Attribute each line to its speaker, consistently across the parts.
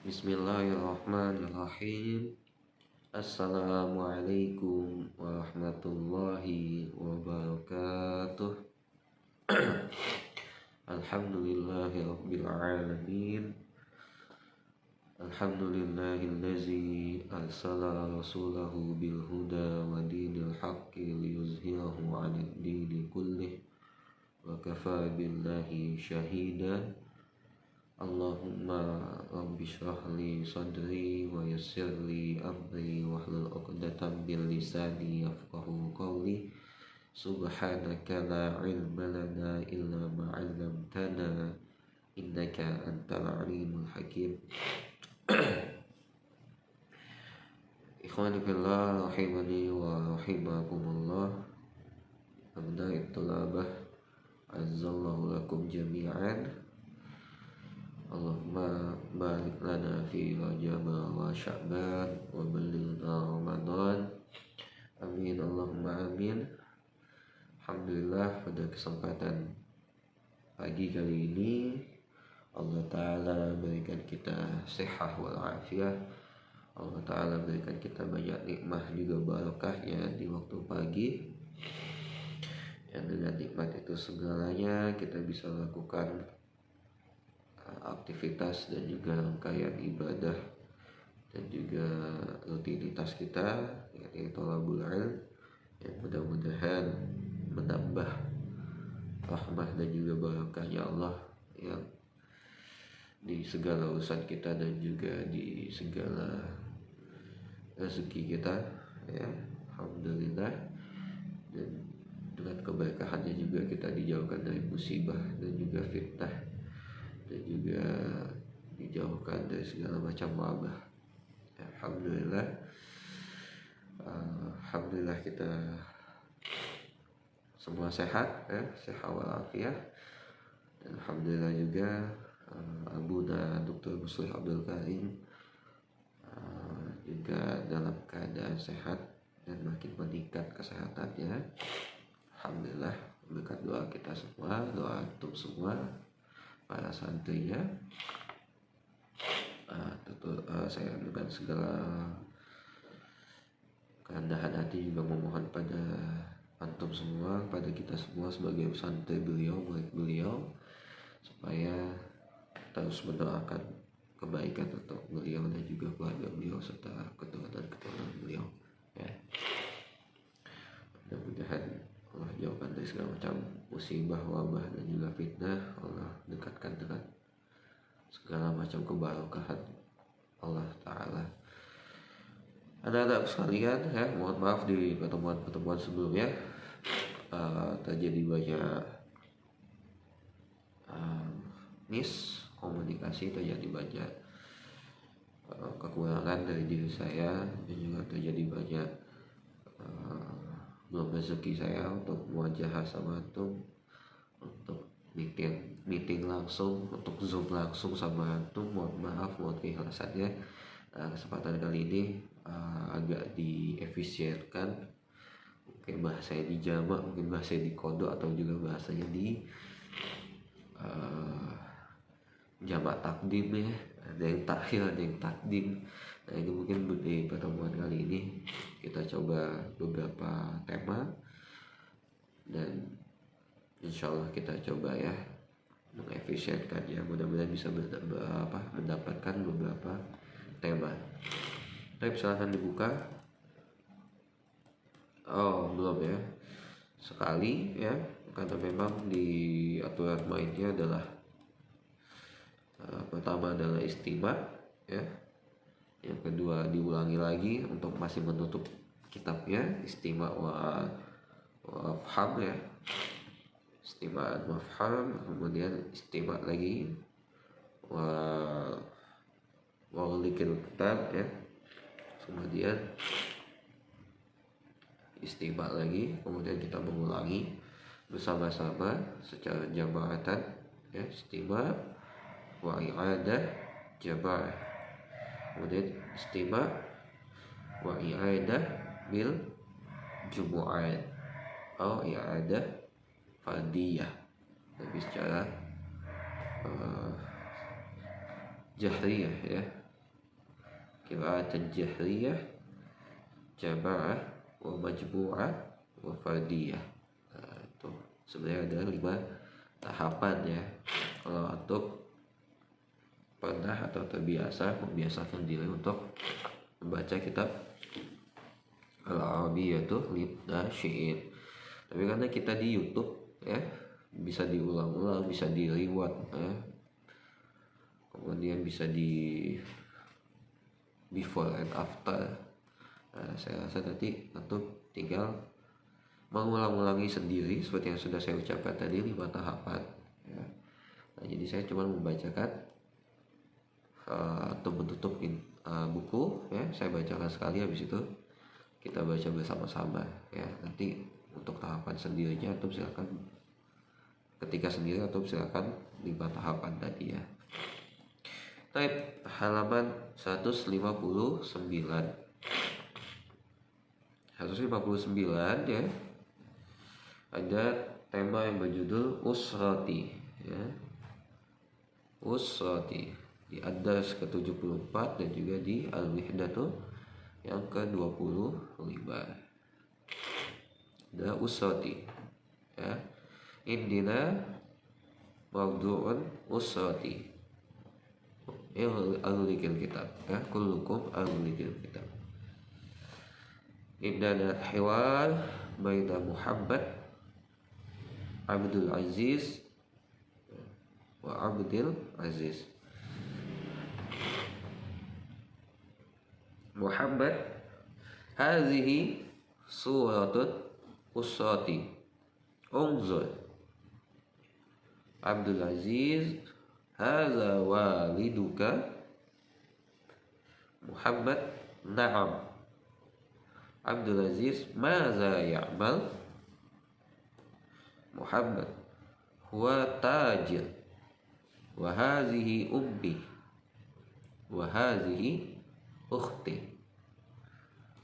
Speaker 1: Bismillahirrahmanirrahim. Assalamualaikum warahmatullahi wabarakatuh. Alhamdulillahirabbil alamin. Alhamdulillahillazi arsala rasulahu bil huda wa dinil haqqi liyuzhirahu 'alad dini kullih wa kafaa billahi shahida. Allahumma rabbi shrah li sadri wa yassir li amri wahlul 'uqdatam min lisani yafqahu qawli. Subhanaka la ilma lana illa ma 'allamtana innaka antal alimul hakim. Ikhwani fillah rahimani wa rahimakumullah. Abna'i tulabah azzallahu lakum jami'an. Allahumma barik lana fi Rajab wa Sya'ban wa ballighna Ramadan. Amin Allahumma amin. Alhamdulillah, pada kesempatan pagi kali ini Allah Ta'ala berikan kita sehat wal afiah. Allah Ta'ala berikan kita banyak nikmat juga barakahnya di waktu pagi, yang dengan nikmat itu segalanya kita bisa lakukan aktivitas dan juga rangkaian ibadah dan juga rutinitas kita, yaitu thalabul ilm, yang mudah-mudahan menambah rahmah dan juga barakahnya Allah yang di segala urusan kita dan juga di segala rezeki kita, ya. Alhamdulillah. Dan dengan keberkahannya juga kita dijauhkan dari musibah dan juga fitnah, dan juga dijauhkan dari segala macam wabah. Alhamdulillah. Alhamdulillah kita semua sehat, ya, sehat walafiat. Dan alhamdulillah juga Abuna Dr. Muslih Abdul Karim juga dalam keadaan sehat dan makin meningkat kesehatannya. Alhamdulillah, berkat doa kita semua, doa antum semua, para santrinya. Tentu saya dengan segala kerendahan hati juga memohon pada antum semua, pada kita semua sebagai santri beliau, murid beliau, supaya terus mendoakan kebaikan untuk beliau dan juga keluarga beliau serta keturunan beliau, ya. Mudah-mudahan Allah jauhkan dari segala macam musibah, wabah dan juga fitnah. Allah dekatkan dengan segala macam keberkahan Allah Ta'ala. Anak-anak sekalian, ya, mohon maaf di pertemuan-pertemuan sebelumnya terjadi banyak miskomunikasi, terjadi banyak kekurangan dari diri saya, dan juga terjadi banyak belum rezeki saya untuk muwajahah sama antum, untuk meeting langsung, untuk zoom langsung sama antum. Mohon maaf, mohon keikhlasannya. Kesempatan kali ini agak diefisienkan, mungkin bahasanya dijamak, mungkin bahasanya dikodok, atau juga bahasanya di jamak takdim, ya. Ada yang takhir, ada yang takdim. Nah, ini mungkin di pertemuan kali ini kita coba beberapa tema, dan insya Allah kita coba, ya, mengefisienkannya. Mudah-mudahan bisa mendapatkan beberapa tema. Tapi silahkan dibuka. Oh, belum, ya. Sekali, ya, karena memang di aturan mainnya adalah pertama adalah istimewa, ya. Yang kedua diulangi lagi untuk masih menutup kitabnya, istimewa wa faham, ya. Istimewa wa faham, kemudian istimewa lagi wa walikil kitab, ya. Kemudian istimewa lagi, kemudian kita mengulangi bersama-sama secara jamaatan, ya. Istimewa wa i'adah jamaah, kemudian istimewa wa i'adah bil jumu'at atau i'adah fardiyah, tapi secara jahriyah, ya. qiraatan jahriyah, jamaah, wa majmu'ah, wa fardiyah. Nah, itu sebenarnya ada 5 tahapan ya. Kalau untuk pernah atau terbiasa membiasakan diri untuk membaca kitab Al-Arabiyyah itu Lidnasyi'in. Tapi karena kita di YouTube ya, bisa diulang-ulang, bisa di reward ya. Kemudian bisa di before and after. Nah, saya rasa nanti untuk tinggal mengulang-ulangi sendiri seperti yang sudah saya ucapkan tadi 5 tahapan ya. Nah, jadi saya cuma membacakan atau menutup buku ya, saya bacakan sekali, habis itu kita baca bersama-sama ya. Nanti untuk tahapan sendirinya atau silakan ketika sendiri atau silakan 5 tahapan tadi ya. Baik, halaman 159 ya, ada tema yang berjudul Usrati ya. Usrati di Ad-Dars ke-74 dan juga di Al-Wihdatu yang ke-25. Ada Usrati ya. Indina mawdu'un usrati al-likil kitab ya, kullukum al-likil kitab. Indana hiwar baina Muhammad Abdul Aziz wa Abdul Aziz. Muhammad, hadhihi suratun usrati, unzur. Abdul Aziz, hadza waliduka. Muhammad, na'am. Abdul Aziz, maza ya'mal. Muhammad, huwa tajir. Wa hadhihi ummi. Wa hadhihi ukhti.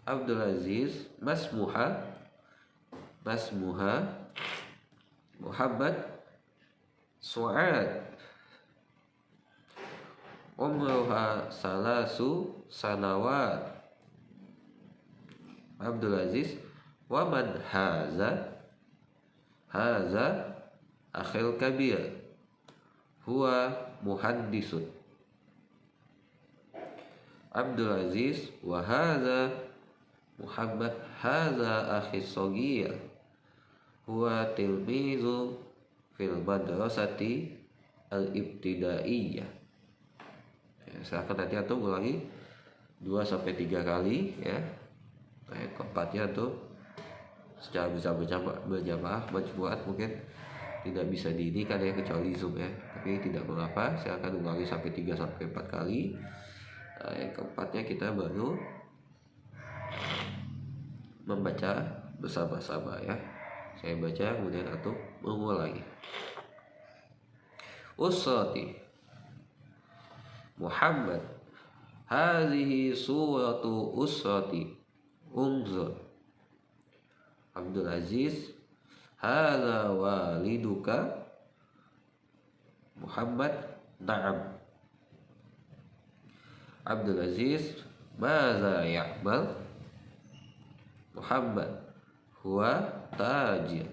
Speaker 1: Abdul Aziz, masmuha Muhammad, Su'ad, umruha salasu sanawat. Abdul Aziz, wa man haza akhil kabir, huwa muhandisun. Abdul Aziz, wa hadza Muhammad, hadza akhi shagir, huwa tilmizu fil madrasati al-ibtidaiyah. Ya, silakan nanti antum ulangi 2-3 kali ya. Nah, yang keempatnya tuh secara bisa berjamaah majmuat mungkin tidak bisa diinikan ya, kecuali Zoom ya. Tapi tidak mengapa, silakan ulangi sampai 3-4 kali. Nah, yang keempatnya kita baru membaca bersama-sama ya. Saya baca kemudian antum mengulangi. Usrati Muhammad, hadhihi suratu usrati, unzur. Abdul Aziz, hadza waliduka. Muhammad, na'am. Abdul Aziz, maza ya'mal. Muhammad, huwa tajir.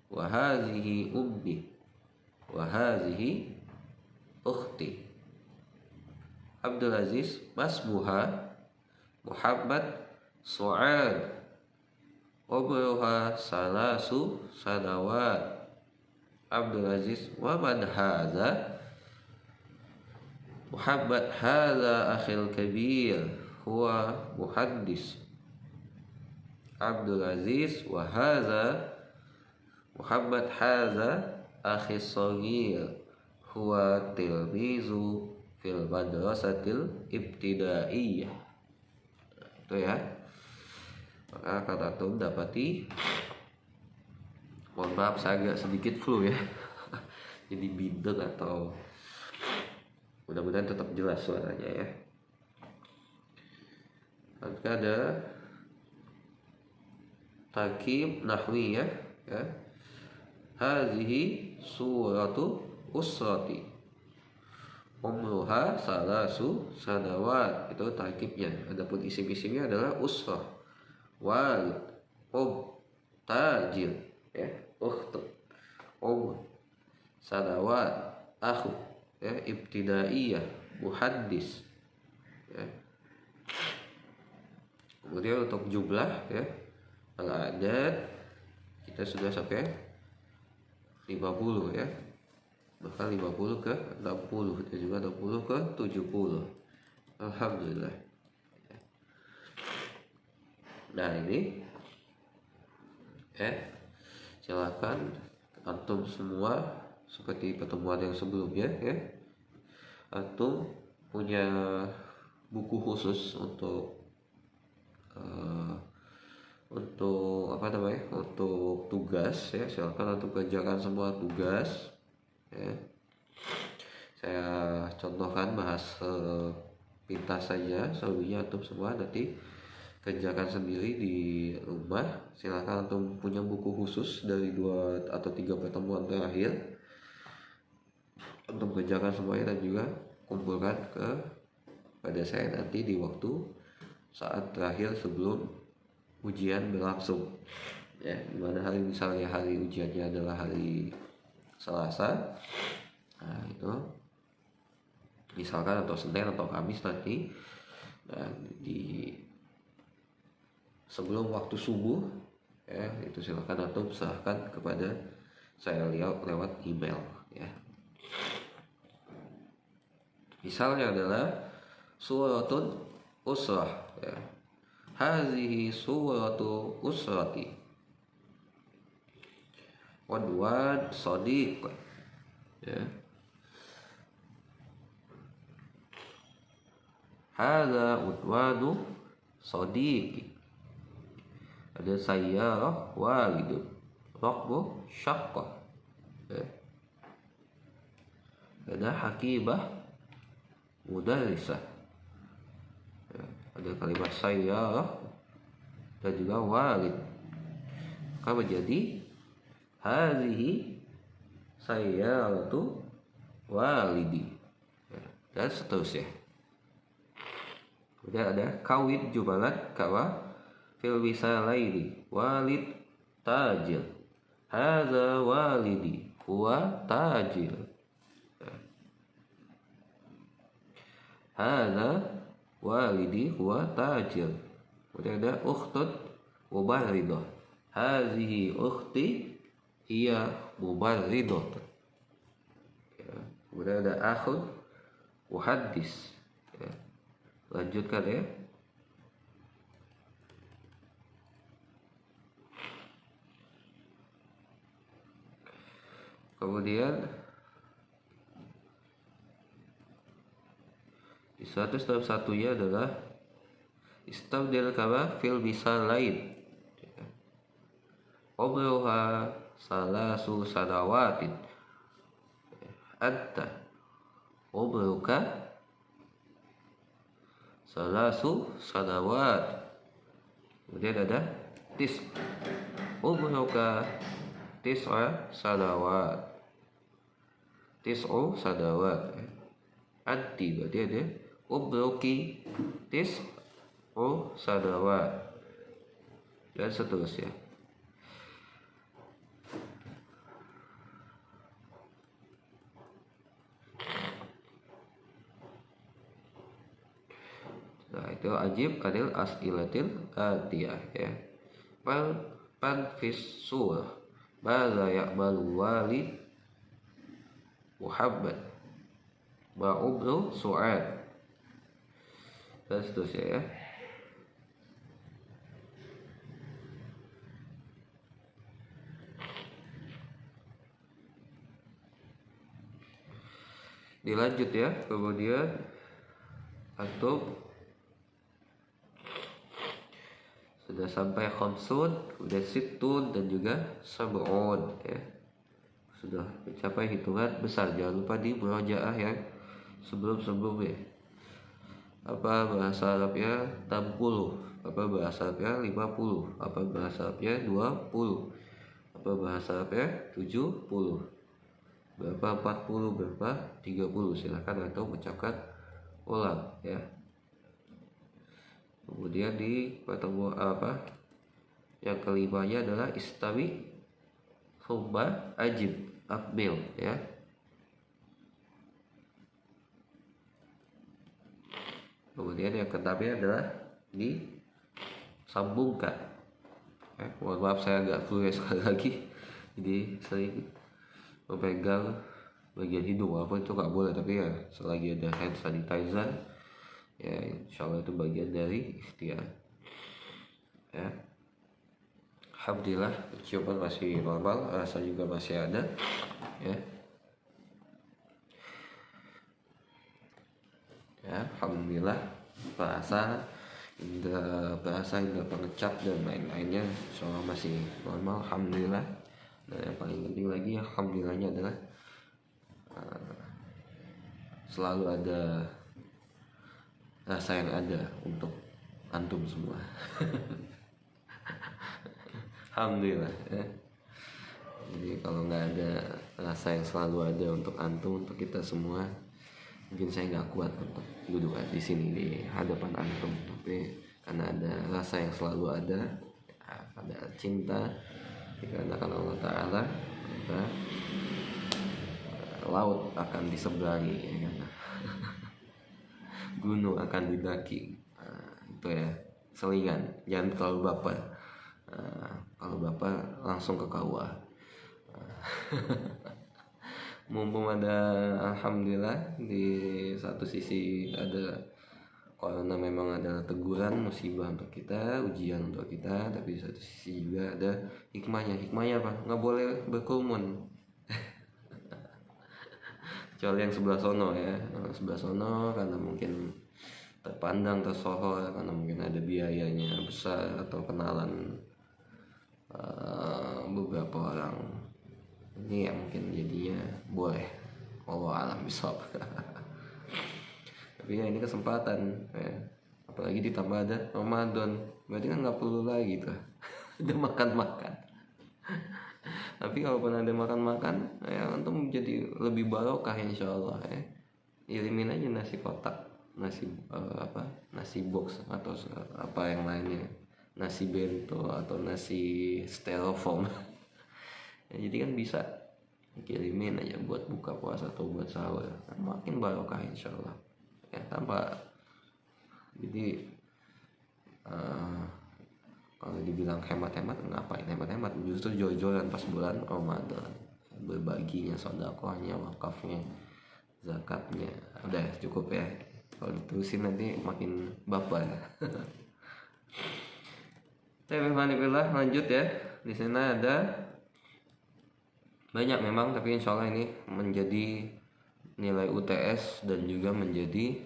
Speaker 1: Wa hadhihi ummi. Wa hadhihi ukhti. Abdul Aziz, masmuha Muhammad, Su'ad, umruha salasu sanawat. Abdul Aziz, wa man hadza. Muhammad, hadza akhil kabir, huwa muhaddis. Abdul Aziz, wa hadza Muhammad, hadza akhi shagir, huwa tilmizu fil madrasatil ibtidaiyah. Itu ya. Maka kata antum dapati, mohon maaf saya agak sedikit flu ya. Jadi bindeng atau mudah-mudahan tetap jelas suaranya ya. Maka ada takib nahwi ya. Hadhihi suratu usrati, umruha salasu sanawat, itu tarkibnya. Adapun isim-isimnya adalah usrah, walid, tajir, ya, ukhtu, sanawat, akhu, ya, ibtidaiyah, muhaddis, ya. Kemudian untuk jumlah, ya, al-adad kita sudah sampai 50, ya, bahkan 50 ke 60 dan juga 60 ke 70. Alhamdulillah. Nah ini, silakan antum semua seperti pertemuan yang sebelumnya, ya, antum punya buku khusus untuk untuk tugas, ya. Silakan antum kerjakan semua tugas, ya. Saya contohkan bahas pintas saja, selebihnya antum semua nanti kerjakan sendiri di rumah. Silakan antum punya buku khusus dari 2 atau 3 pertemuan terakhir, antum kerjakan semuanya dan juga kumpulkan pada saya nanti di waktu saat terakhir sebelum ujian berlangsung, ya, dimana misalnya hari ujiannya adalah hari Selasa, nah itu misalkan atau Senin atau Kamis nanti, dan di sebelum waktu subuh, ya, itu silakan antum serahkan kepada saya lewat email, ya. Misalnya adalah suratun usrah, ya, hazihi suratu usrati, wadwan sadiq, ya, hadza udwanu sadiqi, ada sayyarah walidun, rakbu syaqqa, ya, ada hakibah mudarrisah, ya, ada kalimat sayyarah dan juga walid, maka menjadi hazihi sayyaratu walidi, ya, dan seterusnya. Kemudian ada kawin jumalan kawa fil wisalaini walid tajir, hadza walidi huwa tajir, hadza walidi huwa tajir. Kemudian ada ukhtun mubarridah, hazihi ukhti hiya mubarridah, ya. Kemudian ada akhun muhaddis, ya. Lanjutkan, ya. Kemudian di 161-nya adalah istabdil kama fil misal lain, umruha salasu sanawatin, anta umruka salasu sanawat. Kemudian ada umruka tis'a sanawat, tis'u sanawat, anti berarti ada umruki tis'u sanawat, dan seterusnya. Nah itu ajib adil as'ilatil atiyah, ya. Man fis surah madza ya'malu walid Muhammad ma'ubnu su'ad, dan seterusnya, ya. Dilanjut, ya. Kemudian antum sudah sampai khamsun, kemudian situn dan juga sab'un, ya. Sudah mencapai hitungan besar. Jangan lupa di murajaah yang sebelum-sebelumnya. Apa bahasa Arabnya 60, apa bahasa Arabnya 50, apa bahasa Arabnya 20, apa bahasa Arabnya 70. berapa 40 berapa 30 silahkan atau ucapkan ulang ya. Kemudian di pertemuan yang kelimanya adalah istawi thumma ajib akbil ya. Kemudian yang keenamnya adalah disambungkan. Mohon maaf saya agak flu sekali lagi, jadi sering memegang bagian hidung, walaupun itu nggak boleh, tapi ya selagi ada hand sanitizer ya insya Allah itu bagian dari ikhtiar ya. Alhamdulillah ciuman masih normal, rasa juga masih ada ya. Ya, alhamdulillah bahasa indra pengecap dan lain-lainnya semua masih normal, alhamdulillah. Dan yang paling penting lagi alhamdulillahnya adalah selalu ada rasa yang ada untuk antum semua. Alhamdulillah ya. Jadi kalau nggak ada rasa yang selalu ada untuk antum, untuk kita semua, mungkin saya nggak kuat untuk duduk di sini di hadapan antum. Tapi karena ada rasa yang selalu ada, ada cinta dikarenakan Allah Ta'ala, maka laut akan diseberangi ya kan? Gunung akan didaki. Itu ya, selingan, jangan terlalu baper. Kalau baper langsung ke KUA. Mumpung ada, alhamdulillah di satu sisi ada corona, memang ada teguran, musibah untuk kita, ujian untuk kita, tapi di satu sisi juga ada hikmahnya. Hikmahnya apa? Nggak boleh berkerumun. Kecuali yang sebelah sono ya, sebelah sono karena mungkin terpandang, tersohor, karena mungkin ada biayanya besar atau kenalan beberapa orang. Ini ya mungkin jadinya boleh, Allah alam bisawab. Tapi ya ini kesempatan ya. Apalagi ditambah ada Ramadan, berarti kan nggak perlu lagi tuh ada makan-makan. Tapi kalau pernah ada makan-makan ya antum jadi lebih barokah insyaallah ya. Irimin aja nasi kotak, nasi nasi box atau apa yang lainnya, nasi bento atau nasi styrofoam. Ya, jadi kan bisa kirimin aja buat buka puasa atau buat sahur, makin barokah insyaallah ya. Tanpa jadi kalau dibilang hemat-hemat, ngapain hemat-hemat, justru jor-joran pas bulan Ramadan, berbaginya, sedekahnya, wakafnya, zakatnya, udah cukup ya. Kalau diterusin nanti makin baper. Alhamdulillah, lanjut ya. Di sana ada banyak memang, tapi insya Allah ini menjadi nilai UTS dan juga menjadi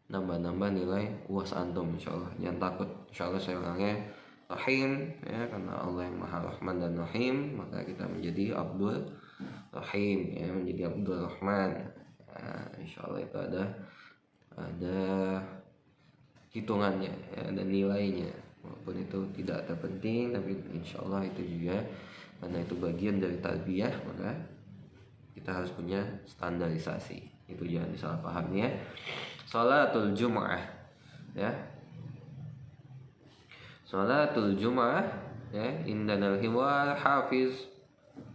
Speaker 1: nambah-nambah nilai UAS antum insya Allah. Jangan takut, insya Allah saya orangnya Rahim ya, karena Allah yang Maha Rahman dan Rahim, maka kita menjadi Abdul Rahim ya, menjadi Abdul Rahman. Nah, insya Allah itu ada hitungannya ya, ada nilainya, walaupun itu tidak terpenting, tapi insya Allah itu juga karena itu bagian dari tarbiyah, maka kita harus punya standarisasi. Itu jangan disalah paham ya. Salatul Jum'ah ya. Salatul Jum'ah ya, indanal hiwar Hafiz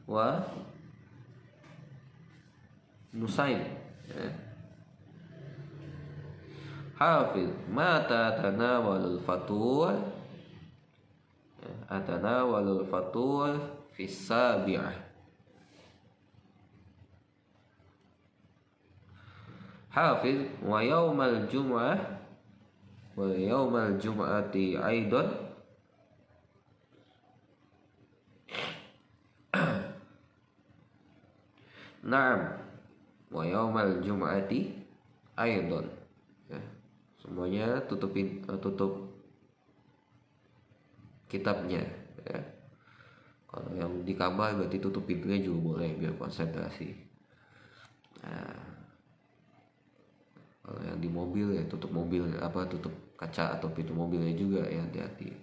Speaker 1: wa Nusaim ya. Hafiz mata tanawalul fatur ya, atanawalul fatur fis sabi'ah. Hafiz wa yaumal jum'ah wa yaumal jum'ati aidan na'am wa yaumal jum'ati aidan ya. Semuanya tutup kitabnya ya. Kalau yang di kamar berarti tutup pintunya juga boleh biar konsentrasi. Nah, kalau yang di mobil ya tutup mobil, tutup kaca atau pintu mobilnya juga ya, hati-hati.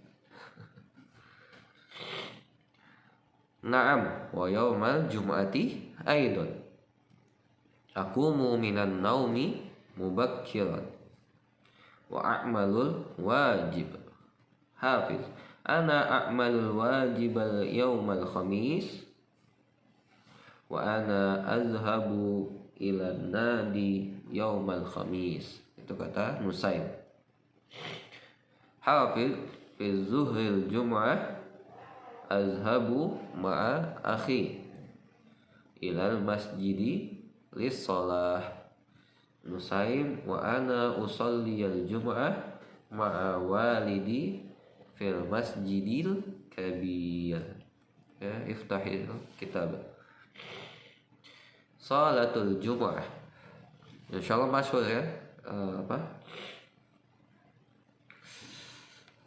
Speaker 1: Naam wa yaumal jum'ati aidan Aqumu minan naumi mubakkiran wa a'malul wajib. Hafiz. Ana a'malul wajibal yaumal khamis wa ana azhabu ila nadi yaumal khamis. Itu kata Nusaim. Hafiz fi zuhril jum'ah azhabu ma'a akhi ilal masjidi lis shalah. Nusaim wa ana usalliyal jum'ah ma'a walidi fil masjidil kabir. Ya, iftahil kitab. Salatul jum'ah. Insyaallah masyhur ya.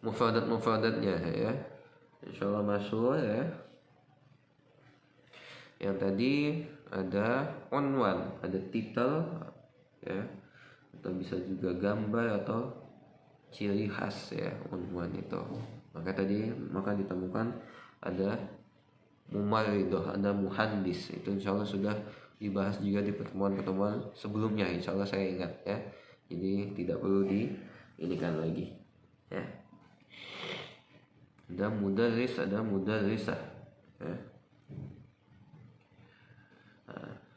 Speaker 1: Mufradatnya ya. Insyaallah masyhur ya. Yang tadi ada unwan, ada titel ya, atau bisa juga gambar atau ciri khas ya unwan itu. Maka ditemukan ada mumarridoh, ada muhandis. Itu insyaallah sudah dibahas juga di pertemuan-pertemuan sebelumnya. Insyaallah saya ingat ya. Jadi tidak perlu diinikan lagi ya. Ada mudarris, ada mudarrisah ya.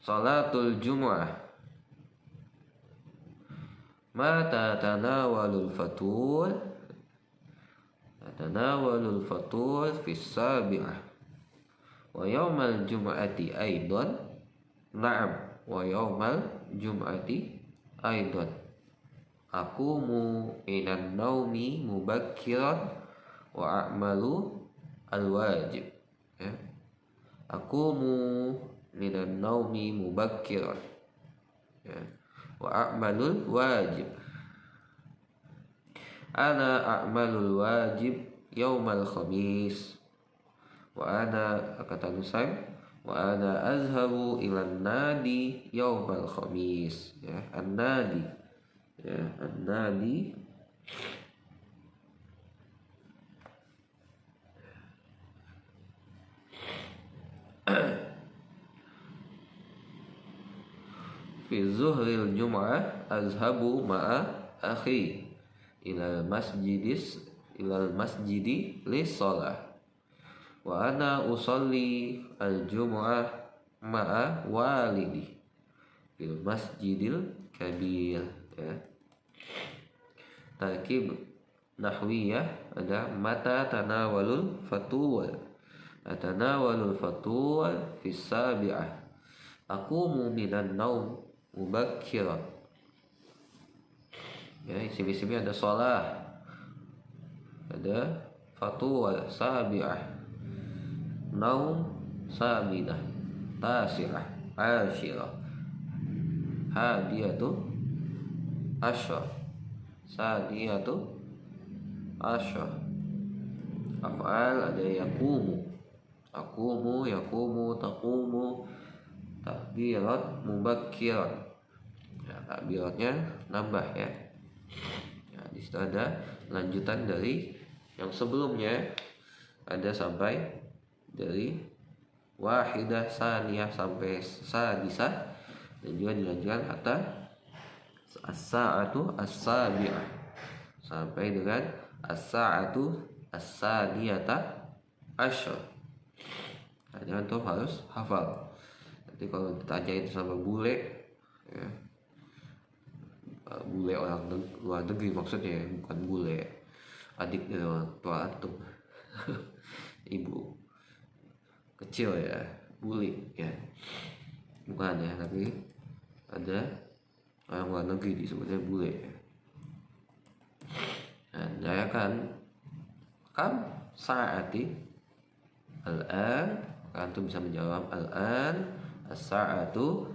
Speaker 1: Salatul Jumu'ah. Mata tanawalul fatur. Tanawalul fatur fi sabi'ah. Wa yawmal jum'ati aidan. Na'am. Wa yawmal jum'ati aidan. Aqumu minan naumi mubakkiran wa a'malu al-wajib ya. Aqumu minan naumi mubakkiran ya, wa a'malul wajib. Ana a'malul wajib yaumal khamis wa ana, kata Nusaim, wa ana azhabu ilan nadi yaumal khamis ya. An-nadi ya, an-nadi fi zuhril jum'ah azhabu ma'a akhi ilal masjidi lis shalah wa ana usalli al jum'ah ma'a walidi fil masjidil kabir ya. Tarkib nahwiyah ada mata tanawalul fatur. Atanawalul fatur fi sabi'ah. Aqumu minan naum mubakkiran ya. Isim-isimnya ada shalah, ada fatur sabi'ah, naum saminah, tasi'ah, asyirah, hadiyatu asyar, sadiyatu asyar. Af'al ada yaqumu, aqumu, yaqumu, taqumu, takbirat mubakkiran ya, takbiratnya nambah ya. Ya, di situ ada lanjutan dari yang sebelumnya, ada sampai dari wahidah, saniyah sampai sadisah, dan juga dilanjutkan kata as-sa'atu as-sabi'ah sampai dengan as-sa'atu as-saniyata asyar. Nah, antum harus hafal. Nanti kalau ditanya itu sama bule ya, bule orang luar negeri maksudnya, bukan bule adik dari orang tua antum. Ibu kecil ya, bule ya, bukan ya, tapi ada orang luar negeri disebutnya bule ya. Nah, kan kam saati al-an, antum bisa menjawab al-an as-sa'atu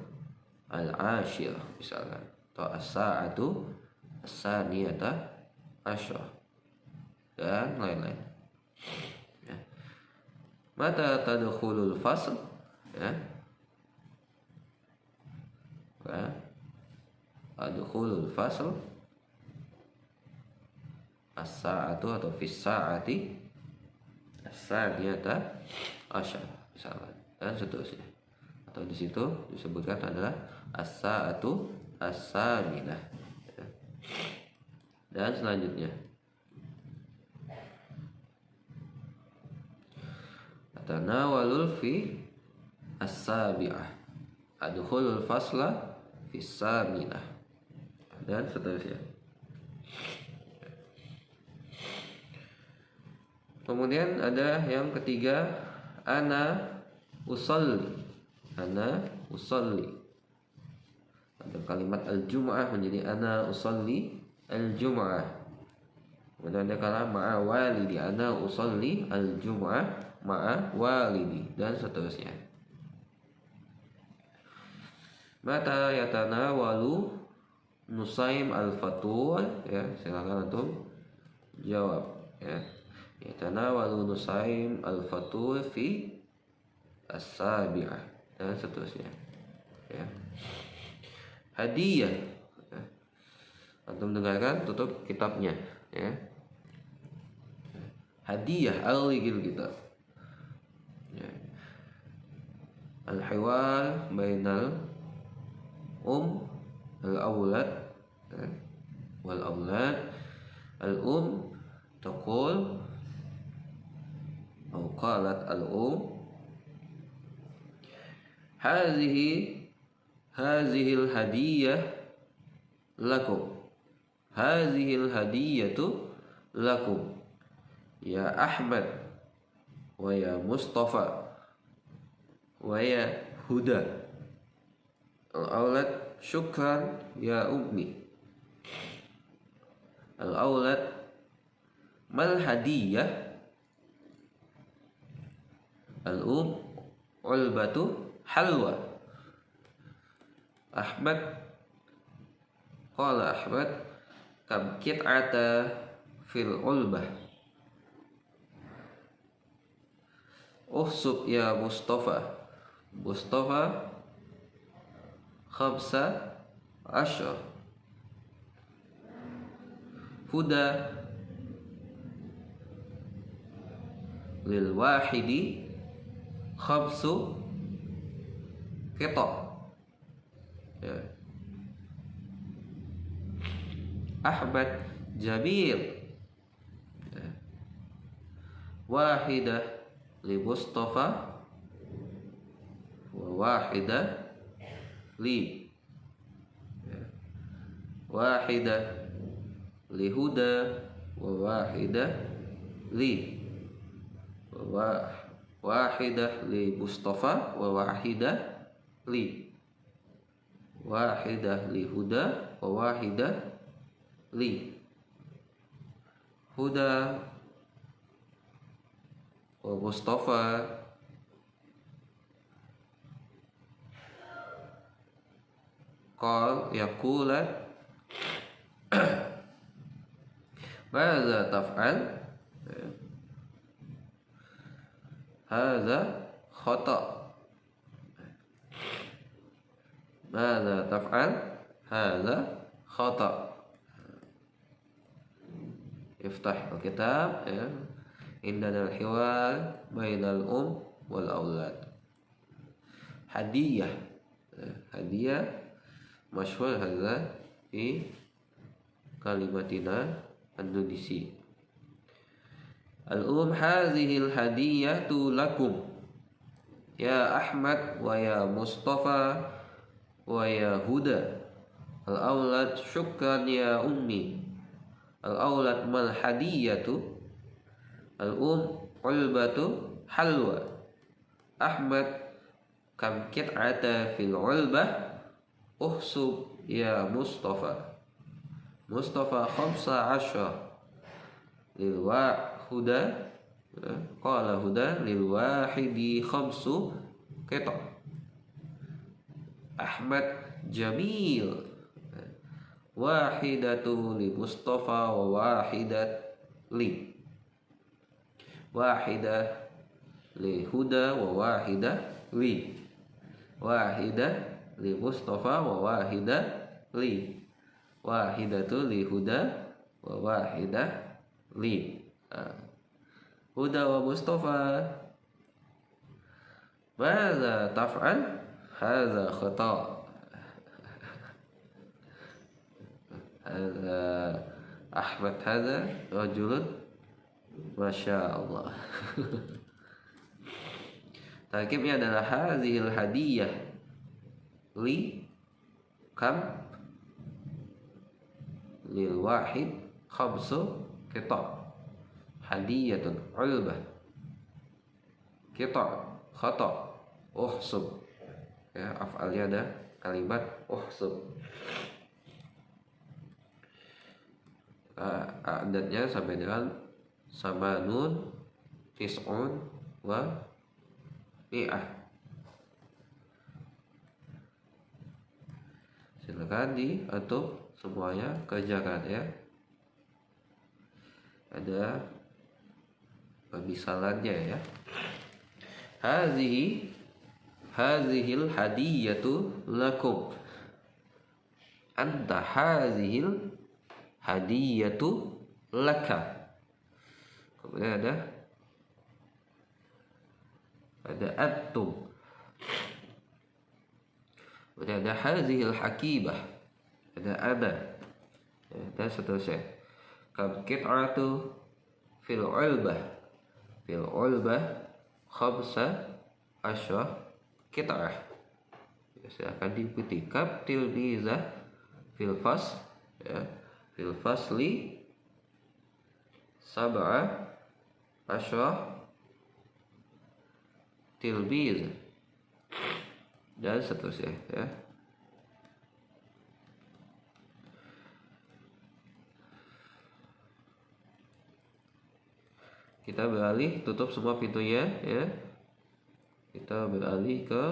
Speaker 1: al-ashir misalkan, atau as-sa'atu as-saniyata asyar, dan lain-lain ya. Mata tadkhulul fasl ya, tadkhulul fasl as-sa'atu atau fis sa'ati as-saniyata asyar misalkan, dan seterusnya. Atau di situ disebutkan adalah as-sa'atu as-saminah. Dan selanjutnya atanawalul fi as-sabi'ah, adkhulul fasla fi saminah, dan seterusnya. Kemudian ada yang ketiga, ana usalli. Ana usalli. Ada kalimat al-jum'ah menjadi ana usalli al-jum'ah. Kemudian ada kalimat ma'a walidi, ana usalli al-jum'ah ma'a walidi, dan seterusnya. Mata yatanawalu Nusaim al-fatul, ya, silakan antum jawab, ya. Yatanawalu Nusaim al-fatul fi as-sabi'ah, dan seterusnya, ya. Hadiah, ya. Antum dengarkan, tutup kitabnya, ya. Hadiah al-ligil kitab, ya. Al-hiwar bainal al-awlad wal awlad. Al-um taqul atau qalat al-um hazihil hadiyah lakum, hazihil hadiyatu lakum ya Ahmad wa ya Mustafa wa ya Huda. Al-awlad syukran ya ummi. Al-awlad mal hadiyah. Ulbatu halwa. Ahmad qala Ahmad kam kit'ata fil ulbah. Uhsub ya Mustafa. Mustafa khamsa asyar. Huda lil wahidi khamsu qita, ya. Ahmad jamil, ya. Wahidah li Mustafa wa wahidah li, ya. Wahidah li Huda wa wahidah li, wa wahidah li Mustafa wa wahidah li, wahidah li Huda wa wahidah li. Huda wa Mustafa qal yaqulat Maza taf'al? Hadza khata. Maza taf'al? Hadza khata. Iftah al-kitab, ya. Indana al-hiwar bainal wal aulad. Hadiyah. Hadiyah masyhur hadza fi kalimatina An-Nudisi. Al-um hazihil hadiyatu lakum ya Ahmad wa ya Mustafa wa ya Huda. Al-awlad syukran ya ummi. Al-awlad mal hadiyatu. Al-um ulbatu halwa. Ahmad kam kit'ata fil ulbah. Uhsub ya Mustafa. Mustafa khamsa asyar lil Huda qala Huda lil wahidi khamsu qita. Ahmad jamil. Wahidatu li Mustafa wa wahidat li. Wahidah li Huda wa wahidah li. Wahidah li Mustafa wa wahidah li. Wahidatu li Huda wa wahidah li. Huda wa Mustafa Maza taf'al? Hadza khata. Ahmad hadza rajulun masya Allah. Tarkibnya adalah hazihil hadiyah li kam lil wahid khamsu qita'. Hadiyatun ulbah qita' khata' uhsub. Ya, af'alnya ada kalimat uhsub. Adatnya sampai dengan samanun tis'un wa mi'ah. Silakan diatur semuanya, kerjakan ya. Ada pemisalannya ya. Hazihil hadiyatu lakum. Anta hazihil hadiyatu laka. Kemudian ada antum. Kemudian ada hazihil hakibah. Ada ana. Ya, dan seterusnya. Kam qit'atu fil ulbah. Fil ulbah khamsa asyra qit'ah. Ya, silakan diikuti. Kam tilmizah fil fas, ya, fil fasli sab'a asyra tilmiz dan seterusnya ya. Kita beralih, tutup semua pintunya ya. Kita beralih ke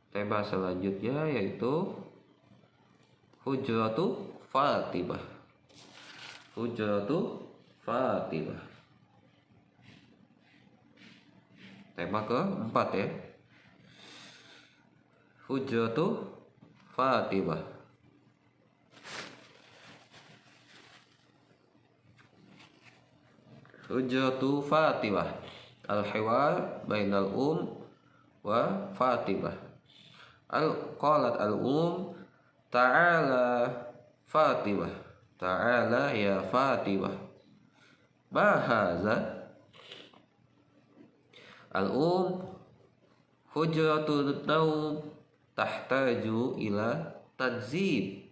Speaker 1: tema selanjutnya, yaitu Hujratu Fatimah. Hujratu Fatimah. Tema keempat ya. Hujratu Fatimah. Hujratu Fatimah. Al-hiwar bainal wa Fatimah. Qalat al ta'ala Fatimah. Ta'ala ya Fatimah. Ma haza? Hujratun naum tahtaju ila tanzim.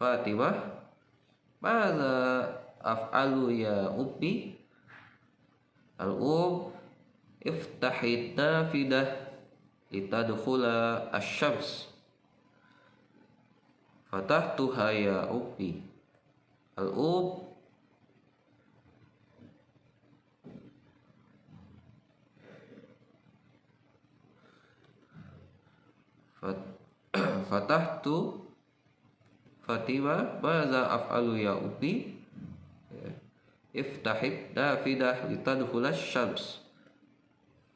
Speaker 1: Fatimah, maza af'alu ya ummi? Iftahit nafidah litadkhula asy-syams. Fatahtuha ya ummi. Fatahtu Fatimah, maza af'alu ya ummi? Iftahit nafidah litadkhula asy-syams.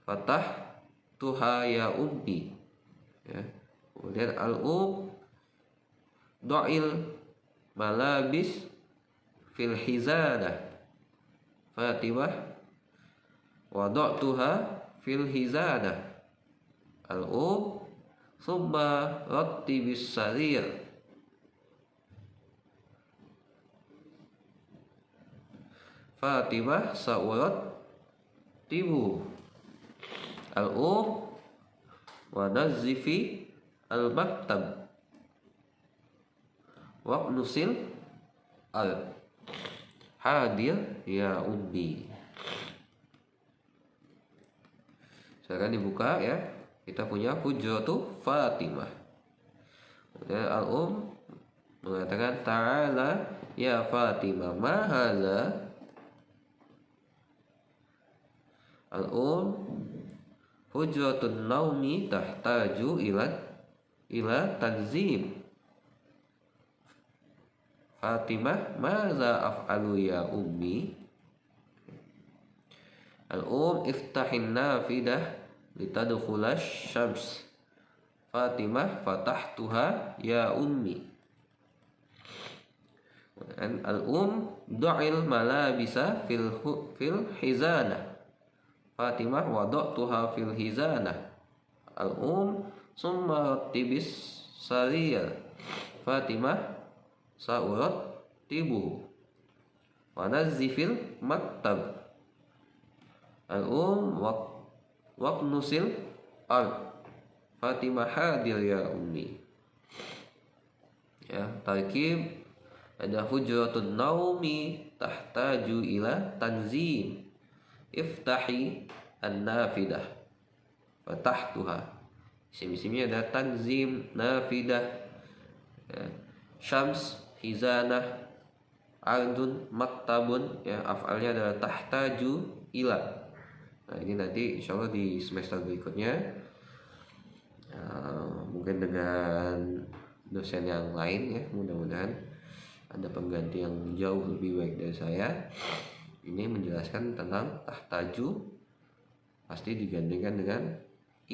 Speaker 1: Fatahtuha ya ummi. Ya. Kemudian do'il malabis fil hizanah. Fatimah, wada'tuha fil hizanah. Summa rattibis sarir. Fatimah, sa'urat tibu. Wa nazzifi al-maktab. Waqnusil hadir ya ummi. Silakan dibuka ya. Kita punya Hujratu Fatimah. Kemudian mengatakan ta'ala ya Fatimah, ma hadza? Hujratun naumi tahtaju ila tanzim. Fatimah, maza af'alu ya ummi? Iftahin nafidah litadkhula asy-syams. Fatimah, fatahtuha ya ummi. Du'il malabisa fil hizanah. Fatimah, wada'tuha fil hizanah. Summa rattibis sarir. Fatimah saurat tibuhu wa nazifil maktab al-um waqnusil ard Fatimah hadir ya ummi. Ya, tarkib ada hujratun naumi tahtaju ila tanzim iftahi an-nafidah fatahtuha. Sim-simnya ada tanzim nafidah, ya. Syams hizanah ardun maktabun, ya, af'alnya adalah tahtaju ila. Nah, ini nanti insyaallah di semester berikutnya mungkin dengan dosen yang lain, ya, mudah-mudahan ada pengganti yang jauh lebih baik dari saya. Ini menjelaskan tentang tahtaju pasti digantikan dengan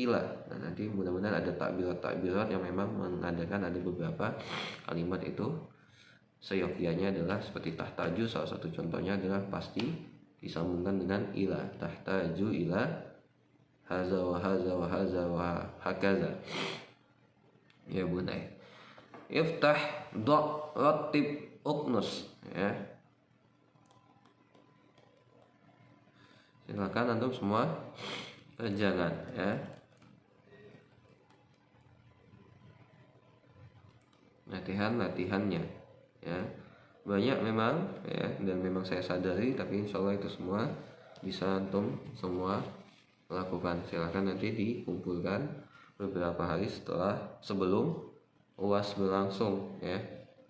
Speaker 1: ila. Nah, nanti mudah-mudahan ada takbirat-takbirat yang memang mengadakan ada beberapa kalimat itu seyogyanya adalah seperti tahtaju. Salah satu contohnya adalah pasti disambungkan dengan ila. Tahtaju ila haza wa haza wa haza wa hakaza. Ya bunai. Iftah do ratib uknus, ya. Silakan antum semua jangan, ya. Latihannya, ya. Banyak memang, ya, dan memang saya sadari, tapi insyaallah itu semua bisa antum semua lakukan. Silakan nanti dikumpulkan beberapa hari sebelum UAS berlangsung, ya.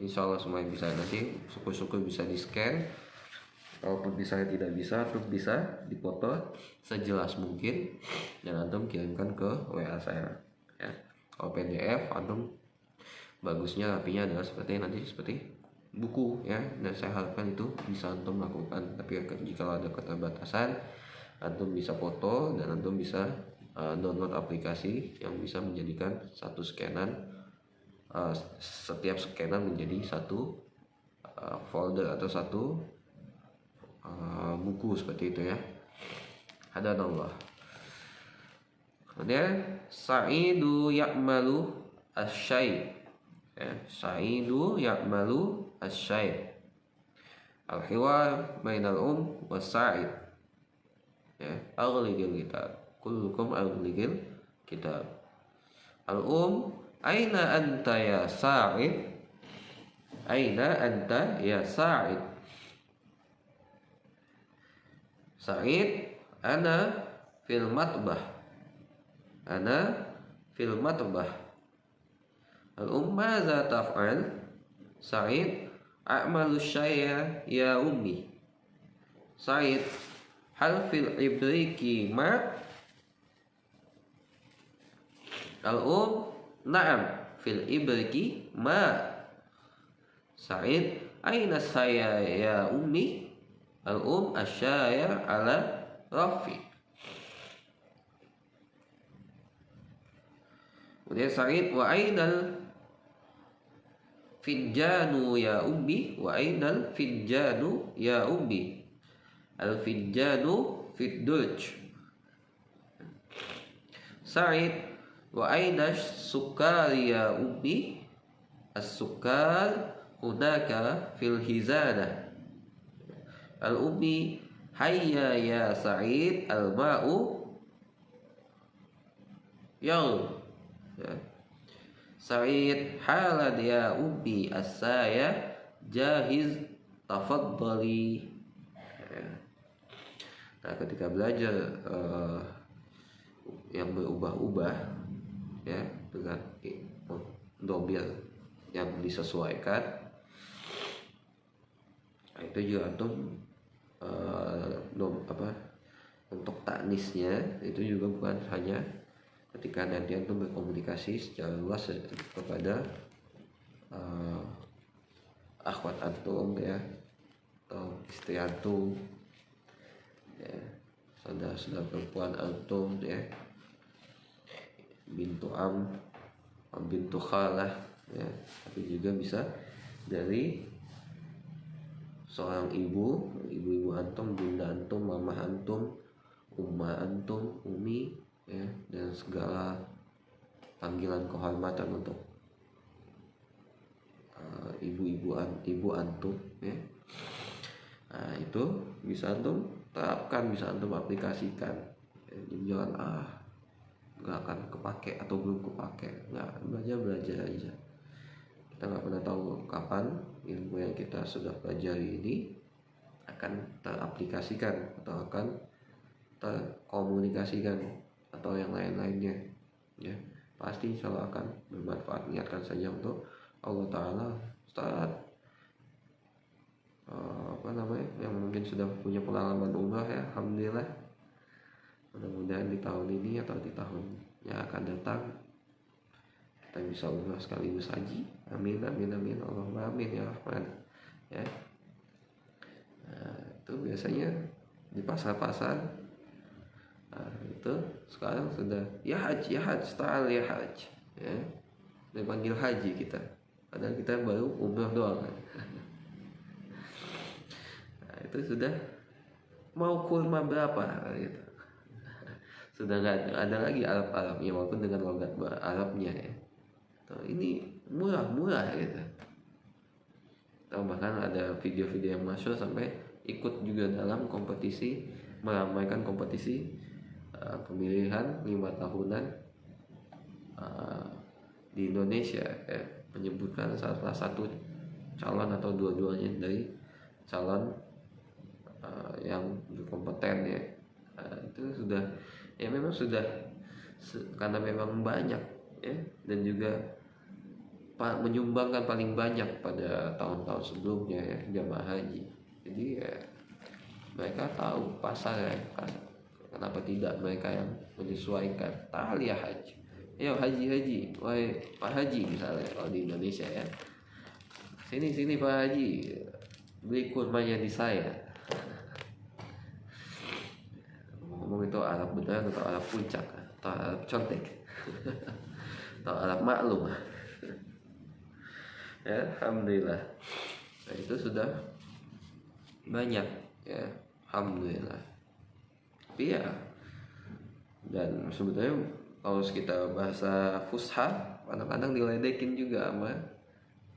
Speaker 1: Insyaallah semua bisa, nanti syukur-syukur bisa di scan. Kalaupun bisa tidak bisa, antum bisa dipoto sejelas mungkin dan antum kirimkan ke WA saya, ya. Kalau PDF antum bagusnya rapinya adalah seperti buku, ya, dan saya harapkan itu bisa antum lakukan. Tapi jika ada keterbatasan, antum bisa foto dan antum bisa download aplikasi yang bisa menjadikan satu scanan, setiap scanan menjadi satu folder atau satu buku seperti itu, ya. Hadanallah. Kemudian sa'idu ya'malu asyai', ya. Sa'idu ya'malu asyai', al-hiwar bainal was sa'id, ya. Aghligil kitab kullukum aghligil kitab. Aina anta ya sa'id, aina anta ya sa'id. Sa'id ana fil matbah, ana fil matbah. Madza taf'al? Sa'id a'malu syai'a ya ummi. Sa'id hal fil ibriki ma? Na'am fil ibriki ma. Sa'id aina saya ya ummi? Asyaya ala rafi. Kemudian Sa'id wa ainal finjanu ya ummi, wa ainal finjanu ya ummi. Al-finjanu fid durj. Sa'id wa aina sukar ya ummi. As-sukar hunaka fil hizanah. Al-ummi hayya ya Sa'id al-ma'u yaw, ya. Sa'id halan ya ummi as-saya jahiz tafaddali, ya. Nah, ketika belajar yang berubah-ubah, ya, dengan domir yang disesuaikan, itu juga antum untuk taknisnya itu juga bukan hanya ketika nanti antum berkomunikasi secara luas kepada akhwat antum, ya, atau istri antum, ya, saudara-saudara perempuan antum, ya, bintu bintu khalah, ya, tapi juga bisa dari seorang ibu antum, bunda antum, mama antum, umma antum, umi, ya, dan segala panggilan kehormatan untuk ibu antum ya. Nah itu bisa antum terapkan, bisa antum aplikasikan ya, jangan nggak akan kepake atau belum kepake, nggak, belajar aja. Kita nggak pernah tahu kapan ilmu yang kita sudah pelajari ini akan teraplikasikan atau akan terkomunikasikan atau yang lain-lainnya ya. Pasti selalu akan bermanfaat. Niatkan saja untuk Allah Ta'ala. Ustaz yang mungkin sudah punya pengalaman umrah ya, alhamdulillah, mudah-mudahan di tahun ini atau di tahun yang akan datang kita bisa umrah sekaligus haji. Amin amin amin, Allahumma amin ya Rahman ya. Nah, itu biasanya di pasar-pasar. Nah, itu sekarang sudah ya haji style ya haji ya, dipanggil haji kita, padahal kita baru umrah doang kan. Nah, itu sudah mau kurma berapa gitu, sudah nggak ada lagi Arab-Arabnya walaupun dengan logat Arabnya ya. Tuh, ini murah gitu. Atau bahkan ada video-video yang masuk sampai ikut juga dalam kompetisi, meramaikan kompetisi pemilihan 5 tahunan di Indonesia ya, menyebutkan salah satu calon atau dua-duanya dari calon yang berkompeten ya. Itu sudah ya, memang sudah karena memang banyak ya, dan juga menyumbangkan paling banyak pada tahun-tahun sebelumnya ya, jamaah haji. Jadi ya, mereka tahu pasar ya kan. Kenapa tidak mereka yang menyesuaikan tahliyah haji? Ayo haji, wahai Pak Haji misalnya kalau di Indonesia ya, sini Pak Haji, beli kurmanya di saya. Ngomong itu Arab beneran atau Arab puncak atau Arab contek atau Arab maklum ya, alhamdulillah. Nah, itu sudah banyak ya, alhamdulillah. Tapi ya, dan sebetulnya kalau kita bahasa fusha kadang-kadang diledekin juga sama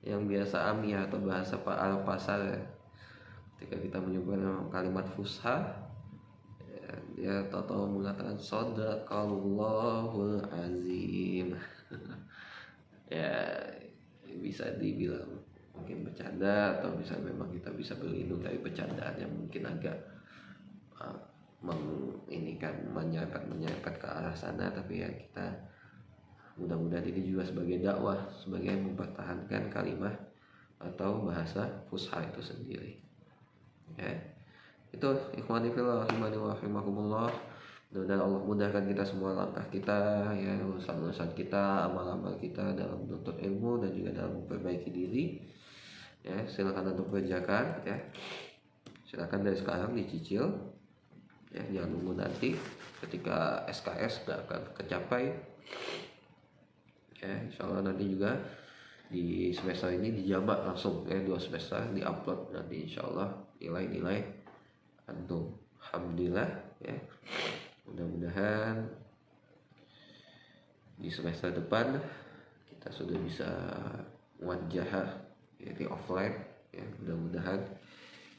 Speaker 1: yang biasa amiyah atau bahasa Arab pasar ya. Ketika kita menyebutkan kalimat fusha ya, dia tahu mengatakan sadaqallahul azim ya, bisa dibilang mungkin bercanda atau bisa memang kita bisa berlindung dari bercandaan yang mungkin agak menyerempet ke arah sana. Tapi ya kita mudah-mudahan ini juga sebagai dakwah, sebagai mempertahankan kalimat atau bahasa fusha itu sendiri ya. Itu ikhwani fillah rahimani wa rahimakumullah. Mudah-mudahan Allah mudahkan kita semua langkah kita ya, urusan-urusan kita, amal-amal kita dalam menuntut ilmu dan juga dalam memperbaiki diri ya. Silakan untuk kerjakan ya, silakan dari sekarang dicicil ya, jangan nunggu nanti ketika SKS gak akan kecapai ya. Insyaallah nanti juga di semester ini dijamak langsung ya, 2 semester diupload nanti insyaallah nilai-nilai antum. Alhamdulillah ya, mudah-mudahan di semester depan kita sudah bisa wajah ya, di offline ya. Mudah-mudahan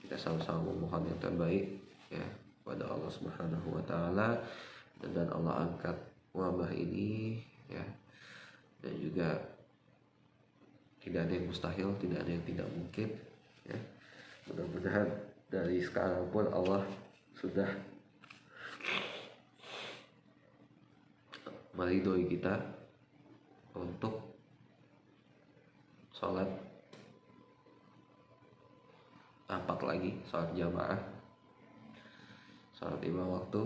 Speaker 1: kita sama-sama memohon yang terbaik ya pada Allah Subhanahu wa taala, dan Allah angkat wabah ini ya, dan juga tidak ada yang mustahil, tidak ada yang tidak mungkin ya. Mudah-mudahan dari sekarang pun Allah sudah meridhoi kita untuk sholat lagi, sholat jamaah, sholat 5 waktu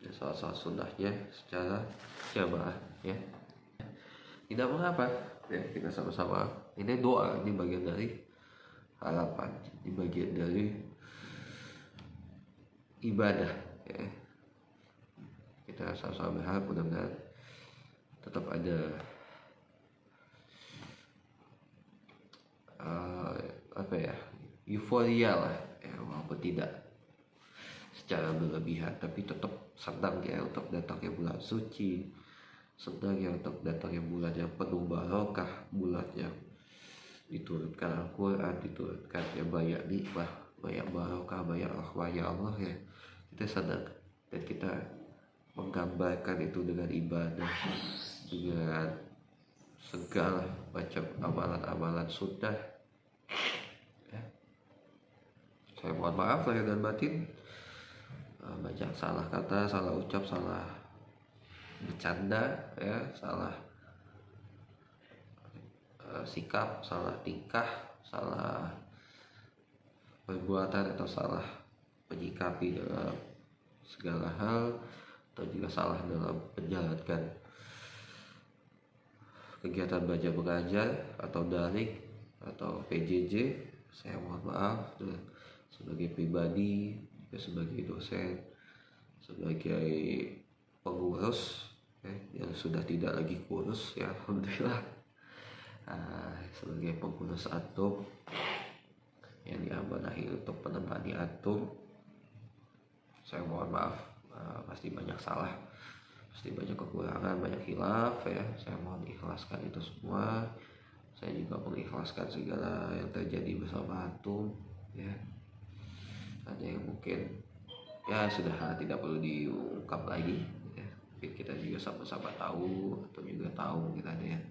Speaker 1: ya, sholat sunnahnya secara jamaah ya. Tidak mengapa ya, kita sama-sama, ini doa, ini bagian dari harapan, ini bagian dari ibadah ya. Kita sama-sama berharap mudah-mudahan tetap ada euforia lah ya, walaupun tidak secara berlebihan, tapi tetap senang ya untuk datangnya bulan suci, senang ya untuk datangnya bulan yang penuh barokah, bulan yang diturunkan Al-Quran, diturunkan ya banyak nikmah, banyak barokah, banyak rahmatnya Allah ya, kita senang. Dan kita menggambarkan itu dengan ibadah, dengan segala macam amalan-amalan sunnah ya. Saya mohon maaf lahir dan batin, banyak salah kata, salah ucap, salah bercanda ya, salah sikap, salah tingkah, salah perbuatan, atau salah menyikapi dalam segala hal, atau juga salah dalam menjalankan kegiatan belajar mengajar atau daring atau PJJ. Saya mohon maaf sebagai pribadi, juga sebagai dosen, sebagai pengurus ya, yang sudah tidak lagi kurus ya, alhamdulillah, sebagai pengurus antum yang diamanahi untuk menemani antum. Saya mohon maaf, pasti banyak salah, pasti banyak kekurangan, banyak khilaf ya. Saya mohon ikhlaskan itu semua. Saya juga mengikhlaskan segala yang terjadi bersama antum ya. Ada yang mungkin ya sudah tidak perlu diungkap lagi ya. Mungkin kita juga sama-sama tahu, atau juga tahu mungkin ada yang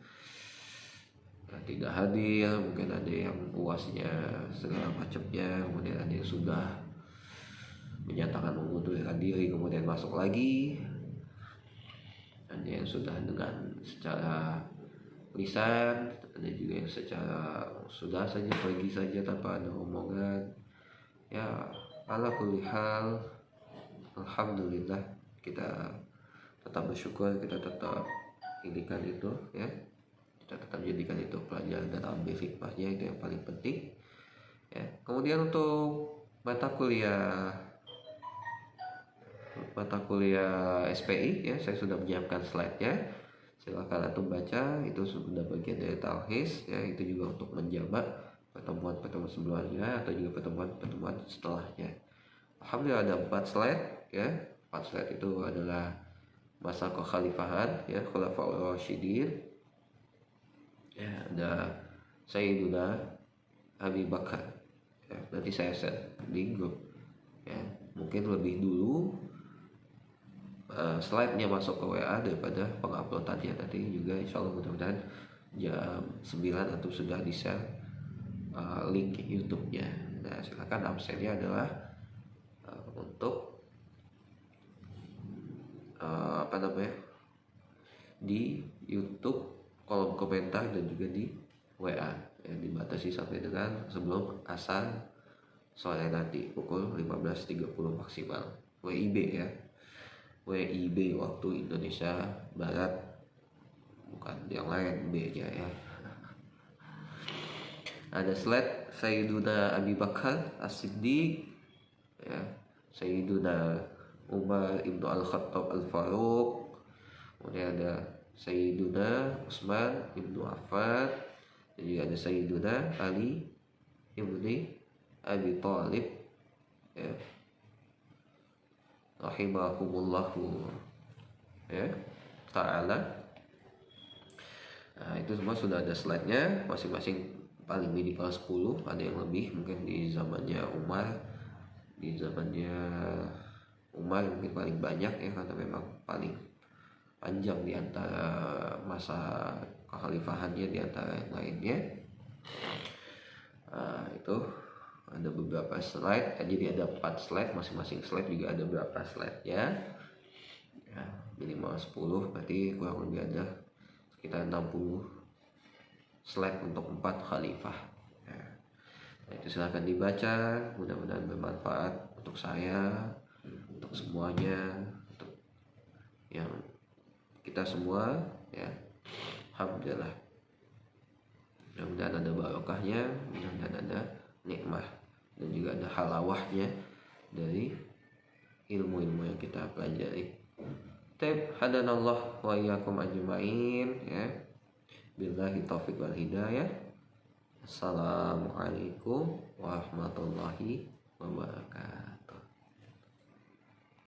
Speaker 1: tidak hadir, mungkin ada yang puasnya segala macamnya, kemudian ada yang sudah menyatakan mengundurkan diri kemudian masuk lagi, ada yang sudah dengan secara lisan, ada juga yang secara sudah saja pergi saja tanpa ada omongan ya. Ala kulli hal, alhamdulillah, kita tetap bersyukur, kita tetap inikan itu ya, kita tetap jadikan itu pelajaran dan ambil hikmahnya, itu yang paling penting ya. Kemudian untuk mata kuliah SPI ya, saya sudah menyiapkan slide-nya, silakan antum baca, itu sudah bagian dari talhis ya. Itu juga untuk menjamak pertemuan-pertemuan sebelumnya atau juga pertemuan-pertemuan setelahnya. Alhamdulillah ada 4 slide ya. 4 slide itu adalah masa kekhalifahan ya, Khulafaur Rasyidin ya, ada Sayyiduna Abi Bakar ya. Nanti saya share di grup ya, mungkin lebih dulu slide-nya masuk ke WA daripada penguploadannya. Nanti juga insya Allah mudah-mudahan jam 9 atau sudah di-share link YouTube-nya. Nah silakan, absennya adalah untuk di YouTube kolom komentar dan juga di WA ya, dibatasi sampai dengan sebelum asar sore nanti pukul 15.30 maksimal. WIB ya, WIB waktu Indonesia Barat, bukan yang lain B-nya ya. Ada slide Sayyiduna Abi Bakar As-Siddiq ya, Sayyiduna Umar Ibnu Al-Khattab Al-Faruq, kemudian ada Sayyiduna Utsman Ibnu Affan, dan juga ada Sayyiduna Ali Ibnu Abi Thalib ya, rahimahumullahu ya ta'ala. Nah itu semua sudah ada slide-nya, masing-masing paling minimal 10, ada yang lebih mungkin di zamannya Umar, di zamannya Umar mungkin paling banyak ya, karena memang paling panjang di antara masa kekhalifahannya di antara yang lainnya. Itu ada beberapa slide, jadi ada 4 slide, masing-masing slide juga ada berapa slide-nya ya, minimal 10, berarti kurang lebih ada sekitar 60 slide untuk 4 khalifah ya. Nah, itu silahkan dibaca, mudah-mudahan bermanfaat untuk saya, untuk semuanya, untuk yang kita semua ya. Alhamdulillah, mudah-mudahan ada barokahnya, mudah-mudahan ada nikmah dan juga ada halawahnya dari ilmu-ilmu yang kita pelajari. Taib hadanallah wa iyyakum ajmain ya. Billahi taufiq wal hidayah. Assalamualaikum warahmatullahi wabarakatuh.